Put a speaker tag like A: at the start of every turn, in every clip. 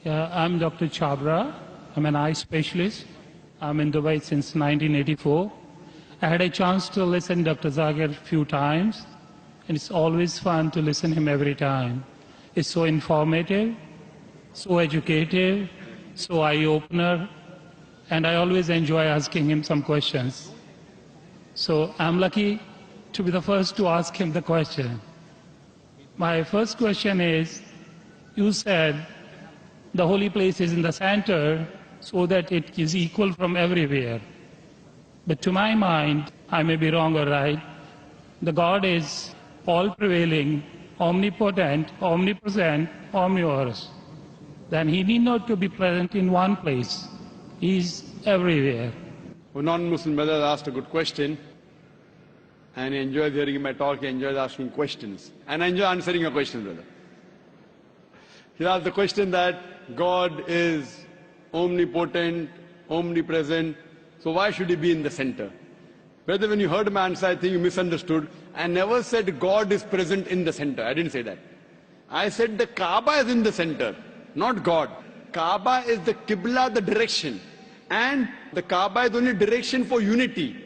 A: Yeah, I'm Dr. Chabra. I'm an eye specialist. I'm in Dubai since 1984. I had a chance to listen to Dr. Zakir a few times, and it's always fun to listen to him every time. It's so informative, so educative, so eye-opener, and I always enjoy asking him some questions. So I'm lucky to be the first to ask him the question. My first question is, you said the holy place is in the center so that it is equal from everywhere. But to my mind, I may be wrong or right, the God is all-prevailing, omnipotent, omnipresent, omnivorous. Then he need not to be present in one place. He is everywhere.
B: A non-Muslim brother asked a good question, and he enjoys hearing my talk, he enjoys asking questions. And I enjoy answering your question, brother. He asked the question that God is omnipotent, omnipresent, so why should he be in the center? Brother, when you heard my answer, I think you misunderstood. I never said God is present in the center. I didn't say that. I said the Kaaba is in the center, not God. Kaaba is the Qibla, the direction. And the Kaaba is only direction for unity.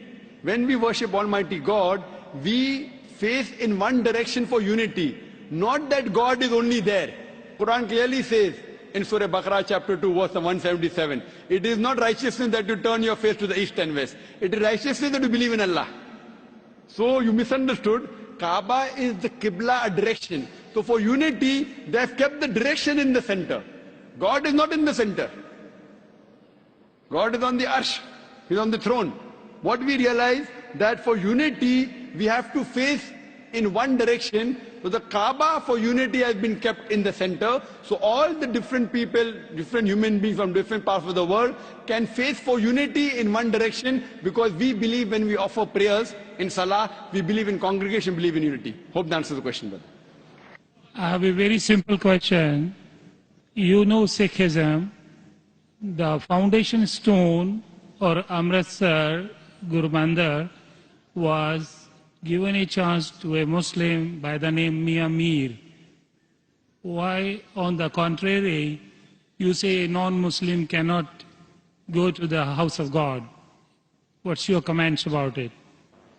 B: When we worship Almighty God, we face in one direction for unity. Not that God is only there. Quran clearly says in Surah Baqarah chapter 2 verse 177, it is not righteousness that you turn your face to the east and west. It is righteousness that you believe in Allah. So you misunderstood. Kaaba is the Qibla, a direction. So for unity, they have kept the direction in the center. God is not in the center. God is on the arsh. He is on the throne. What we realize that for unity, we have to face in one direction. So the Kaaba for unity has been kept in the center. So all the different people, different human beings from different parts of the world can face for unity in one direction, because we believe when we offer prayers in Salah, we believe in congregation, believe in unity. Hope that answers the question, brother.
A: I have a very simple question. You know Sikhism, the foundation stone or Amritsar Guru Mandir was given a chance to a Muslim by the name Mia Mir. Why, on the contrary, you say a non-Muslim cannot go to the house of God? What's your comments about it?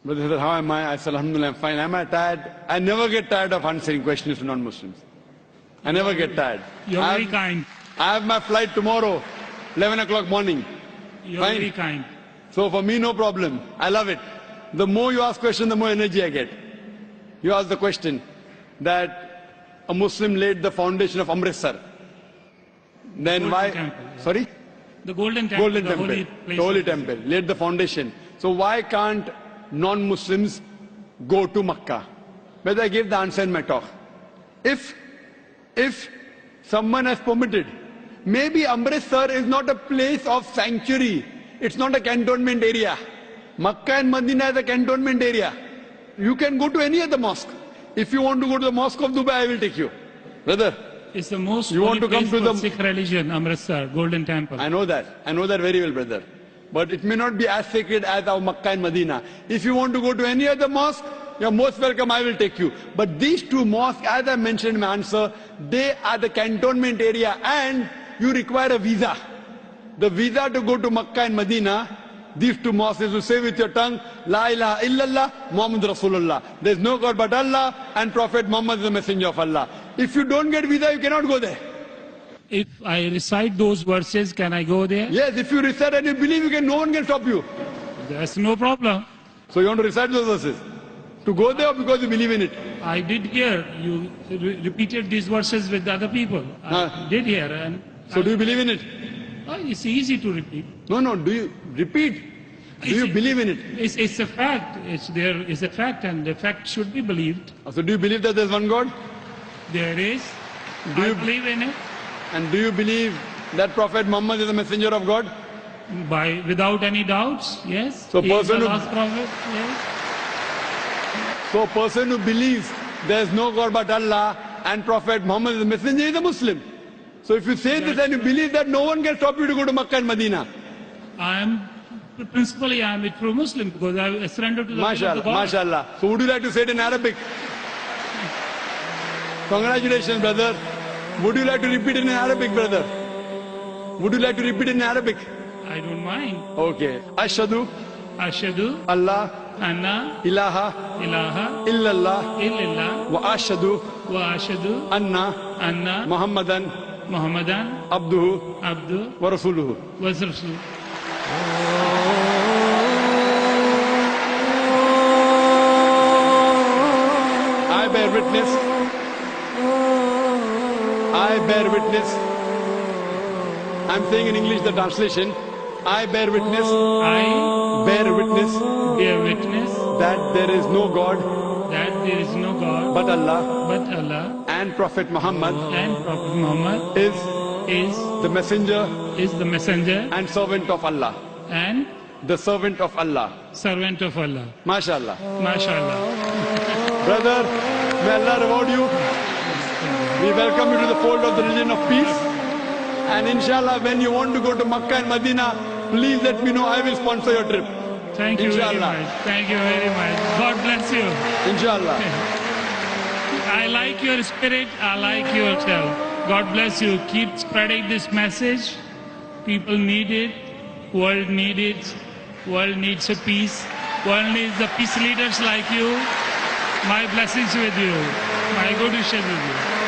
B: Brother, how am I? I said, Alhamdulillah, I'm fine. Am I tired? I never get tired of answering questions to non-Muslims. I never get tired.
A: You're very kind.
B: I have my flight tomorrow, 11 o'clock morning.
A: You're very kind.
B: So for me, no problem. I love it. The more you ask questions, the more energy I get. You ask the question that a Muslim laid the foundation of Amritsar. Then
A: Golden
B: why?
A: Temple, yeah.
B: Sorry?
A: The Golden Temple.
B: Golden Temple.
A: Holy place
B: The Holy Temple. Laid the foundation. So why can't non-Muslims go to Makkah? Whether I gave the answer in my talk. If someone has permitted, maybe Amritsar is not a place of sanctuary. It's not a cantonment area. Makkah and Medina is a cantonment area. You can go to any other mosque. If you want to go to the mosque of Dubai, I will take you. Brother,
A: it's the most
B: you want to come to the
A: Sikh religion, Amritsar, Golden Temple.
B: I know that. I know that very well, brother. But it may not be as sacred as our Makkah and Medina. If you want to go to any other mosque, you're most welcome, I will take you. But these two mosques, as I mentioned in my answer, they are the cantonment area and you require a visa. The visa to go to Makkah and Medina, these two mosques is to say with your tongue, La ilaha illallah, Muhammad Rasulullah. There is no God but Allah and Prophet Muhammad is the messenger of Allah. If you don't get visa, you cannot go there.
A: If I recite those verses, can I go there?
B: Yes, if you recite and you believe, you can, no one can stop you.
A: There's no problem.
B: So you want to recite those verses? To go there or because you believe in it?
A: I did hear you repeated these verses with other people. I did hear. And
B: so do you believe in it?
A: It's easy to repeat.
B: No, do you repeat? Do you believe in it?
A: It's a fact. It's a fact, and the fact should be believed.
B: So do you believe that there's one God?
A: There is. I believe in it.
B: And do you believe that Prophet Muhammad is the messenger of God?
A: Without any doubts, yes.
B: So
A: He is the last prophet, yes.
B: So a person who believes there is no God but Allah and Prophet Muhammad is the messenger is a Muslim. So if you say this and you believe that, no one can stop you to go to Makkah and Medina.
A: Principally I am a true Muslim because I surrendered to the will of the God.
B: MashaAllah. So would you like to say it in Arabic? Congratulations, brother. Would you like to repeat it in Arabic, brother? Would you like to repeat in Arabic?
A: I don't mind.
B: Okay. Ashhadu
A: Ashhadu
B: Allah
A: anna
B: ilaha
A: ilaha
B: illallah
A: illallah
B: wa ashhadu
A: wa ashhadu
B: anna
A: anna
B: Muhammadan
A: Muhammadan
B: abduhu
A: abdu
B: wa rasuluhu.
A: wa rasul.
B: I bear witness. I bear witness. I'm saying in English the translation. I bear witness.
A: I
B: Bear witness
A: bear witness
B: that there is no God
A: that there is no God
B: but Allah,
A: but Allah,
B: and Prophet Muhammad
A: and Prophet Muhammad
B: is
A: is
B: the messenger
A: the messenger
B: and servant of Allah.
A: and
B: The servant of Allah.
A: servant of Allah.
B: MashaAllah.
A: MashaAllah.
B: Brother, may Allah reward you. We welcome you to the fold of the religion of peace. And inshallah, when you want to go to Makkah and Medina, please let me know. I will sponsor your trip.
A: Thank you very
B: Inshallah.
A: much. Thank you very much. God bless you.
B: Inshallah.
A: I like your spirit. I like yourself. God bless you. Keep spreading this message. People need it. World needs it. World needs a peace. World needs the peace leaders like you. My blessings with you. My good wishes with you.